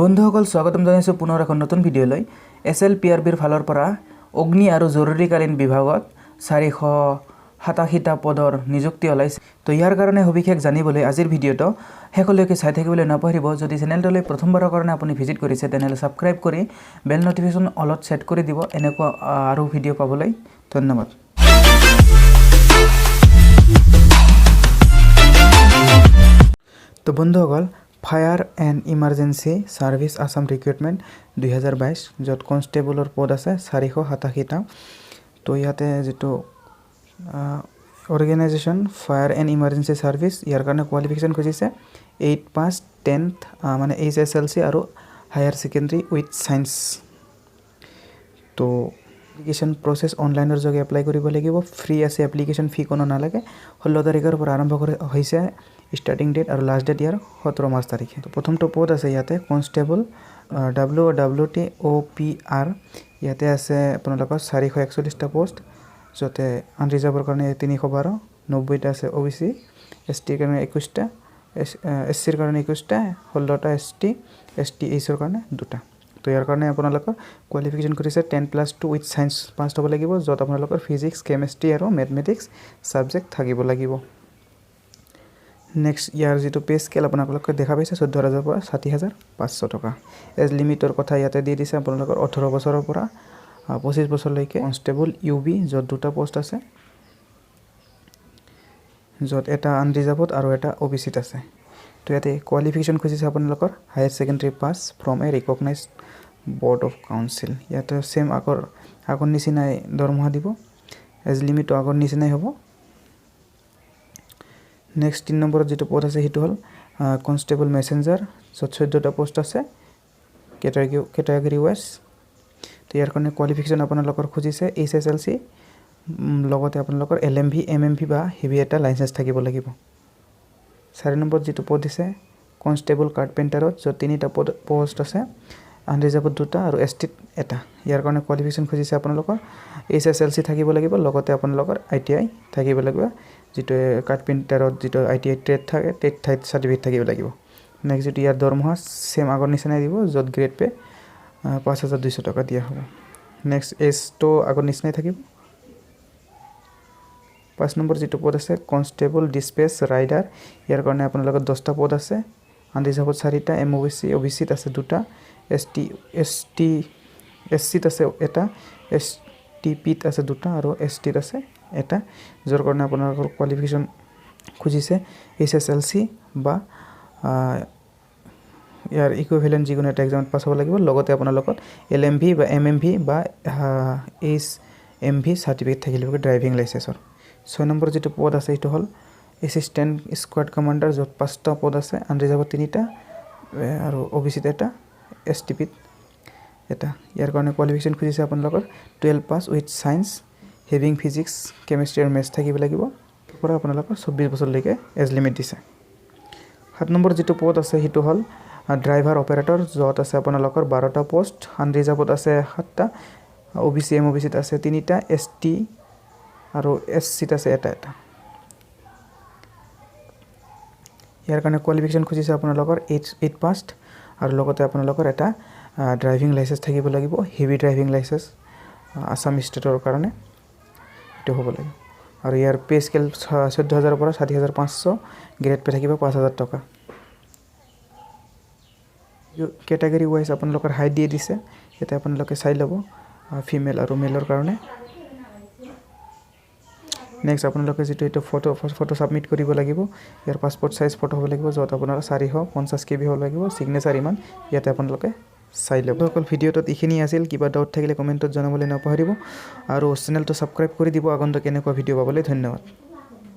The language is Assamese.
বন্ধুসকল স্বাগতম জানাইছোঁ পুনৰ এখন নতুন ভিডিঅ'লৈ। SLPRBৰ ফালৰ পৰা অগ্নি আৰু জৰুৰীকালীন বিভাগত 487টা পদৰ নিযুক্তি ওলাইছে। তো ইয়াৰ কাৰণে সবিশেষ জানিবলৈ আজিৰ ভিডিঅ'টো শেষলৈকে চাই থাকিবলৈ নাপাহৰিব। যদি চেনেলটোলৈ প্ৰথমবাৰৰ কাৰণে আপুনি ভিজিট কৰিছে তেনেহ'লে ছাবস্ক্ৰাইব কৰি বেল নটিফিকেশ্যন অলত ছেট কৰি দিব এনেকুৱা আৰু ভিডিঅ' পাবলৈ। ধন্যবাদ। তো বন্ধুসকল fire and emergency service Assam recruitment 2022 য'ত কনষ্টেবলৰ পদ আছে 487টা। তো ইয়াতে যিটো organisation fire and emergency service ইয়াৰ কাৰণে কোৱালিফিকেশ্যন খুজিছে 8 পাছ 10th মানে HSLC আৰু হায়াৰ ছেকেণ্ডেৰী উইথ ছায়েন্স। তো এপ্লিকেশ্যন প্ৰচেছ অনলাইনৰ যোগে এপ্লাই কৰিব লাগিব। ফ্ৰী আছে, এপ্লিকেশ্যন ফি কোনো নালাগে। 16 তাৰিখৰ পৰা আৰম্ভ হৈছে ষ্টাৰ্টিং ডেট আৰু লাষ্ট ডেট ইয়াৰ 17 মাৰ্চ তাৰিখে। তো প্ৰথমটো পদ আছে ইয়াতে কনষ্টেবল WWTOPR ইয়াতে আছে আপোনালোকৰ 441টা পোষ্ট, য'তে আনৰিজাৰ্ভৰ কাৰণে 312, 90টা আছে OBC, STৰ কাৰণে 21টা, SCৰ কাৰণে 21টা, 16টা STHৰ কাৰণে 2টা। তো ইয়াৰ কাৰণে আপোনালোকৰ কোৱালিফিকেশ্যন কৰিছে 10+2 উইথ ছায়েন্স পাছ হ'ব লাগিব, য'ত আপোনালোকৰ ফিজিক্স, কেমেষ্ট্ৰি আৰু মেথমেটিক্স ছাবজেক্ট থাকিব লাগিব। নেক্সট ইয়াৰ যিটো পে স্কেল আপোনালোকে দেখা পাইছে 14,000 পৰা 60,500 টকা। এজ লিমিটৰ কথা ইয়াতে দি দিছে আপোনালোকৰ 18 বছৰৰ পৰা 25 বছৰলৈকে। কনষ্টেবল UB য'ত 2টা পোষ্ট আছে, য'ত এটা আনৰিজাৰ্ভত আৰু এটা OBCত আছে। তো ইয়াতে কোৱালিফিকেশ্যন খুজিছে আপোনালোকৰ higher secondary pass from A recognised board of council. ইয়াতে ছেম আগৰ নিচিনাই দৰমহা দিব, এজ লিমিটো আগৰ নিচিনাই হ'ব। নেক্সট 3 নম্বৰত যিটো পদ আছে সেইটো হ'ল কনষ্টেবল মেছেঞ্জাৰ, য'ত 14টা পোষ্ট আছে কেটেগৰী ৱাইজ। তো ইয়াৰ কাৰণে কোৱালিফিকেশ্যন আপোনালোকৰ খুজিছে HSLC লগতে আপোনালোকৰ LMV, MMV বা হেভি এটা লাইচেঞ্চ থাকিব লাগিব। 4 নম্বৰত যিটো পদ দিছে কনষ্টেবল কাৰ্পেণ্টাৰত, য'ত 3টা পোষ্ট আছে, আনৰিজাৰ্ভত 2টা আৰু STত 1টা। ইয়াৰ কাৰণে কোৱালিফিকেশ্যন খুজিছে আপোনালোকৰ HSLC থাকিব লাগিব, লগতে আপোনালোকৰ ITI থাকিব লাগিব, যিটো কাৰ্পেণ্টাৰত যিটো ITI ট্ৰেড থাকে ট্ৰেড চাৰ্টিফিকেট থাকিব লাগিব। নেক্সট যিটো ইয়াৰ দৰমহা ছেম আগৰ নিচিনাই দিব, য'ত গ্ৰেড পে 5,200 টকা দিয়া হ'ব। নেক্সট এজটো আগৰ নিচিনাই থাকিব। 5 নম্বৰ যিটো পদ আছে কনষ্টেবল ডিছপেচ ৰাইডাৰ, ইয়াৰ কাৰণে আপোনালোকৰ 10টা পদ আছে, আনৰিজাৰ্ভত 4টা, OBCত আছে 2টা, SCত আছে 1টা, STPত আছে 2টা আৰু STত আছে 1টা, যাৰ কাৰণে আপোনালোকৰ কোৱালিফিকেশ্যন খুজিছে HSLC বা ইয়াৰ ইকুইভেলেণ্ট যিকোনো এটা এক্সামত পাছ হ'ব লাগিব, লগতে আপোনালোকৰ LMV বা MMV বা HMV চাৰ্টিফিকেট থাকিব লাগিব ড্ৰাইভিং লাইচেঞ্চৰ। 6 নম্বৰ যিটো পদ আছে সেইটো হ'ল এছিষ্টেণ্ট স্কোৱাড কমাণ্ডাৰ, য'ত 5টা পদ আছে, আনৰিজাৰ্ভত 3টা আৰু OBCত 1টা, STPত 1টা। ইয়াৰ কাৰণে কোৱালিফিকেশ্যন খুজিছে আপোনালোকৰ 12 pass with science, having physics, chemistry আৰু মেথছ থাকিব লাগিব। পৰা আপোনালোকৰ 24 বছৰলৈকে এজ লিমিট দিছে। 7 নম্বৰ যিটো পদ আছে সেইটো হ'ল ড্ৰাইভাৰ অপাৰেটৰ, য'ত আছে আপোনালোকৰ 12টা পোষ্ট, আনৰিজাৰ্ভত আছে 7টা, OBC MOBCত আছে 3টা, ST আৰু SCত আছে 1টা। ইয়াৰ কাৰণে কোৱালিফিকেশ্যন খুজিছে আপোনালোকৰ 8 পাছ আৰু লগতে আপোনালোকৰ এটা ড্ৰাইভিং লাইচেঞ্চ থাকিব লাগিব, হেভি ড্ৰাইভিং লাইচেঞ্চ আছাম ষ্টেটৰ কাৰণে এইটো হ'ব লাগিব। আৰু ইয়াৰ পে স্কেল 14,000 পৰা 60,500, গ্ৰেড পে থাকিব 5,000 টকা। কেটেগৰী ৱাইজ আপোনালোকৰ হাইট দিয়ে দিছে, ইয়াতে আপোনালোকে চাই ল'ব ফিমেল আৰু মেলৰ কাৰণে। নেক্সট আপোনালোকে যিটো এইটো ফটো ছাবমিট কৰিব লাগিব, ইয়াৰ পাছপৰ্ট চাইজ ফটো হ'ব লাগিব, য'ত আপোনাৰ 450 KB হ'ব লাগিব, ছিগনেচাৰ ইমান ইয়াতে আপোনালোকে চাই ল'ব। অকল ভিডিঅ'টোত এইখিনি আছিল, কিবা ডাউট থাকিলে কমেণ্টত জনাবলৈ নাপাহৰিব আৰু চেনেলটো ছাবস্ক্ৰাইব কৰি দিব আগন্তুক কেনেকুৱা ভিডিঅ' পাবলৈ। ধন্যবাদ।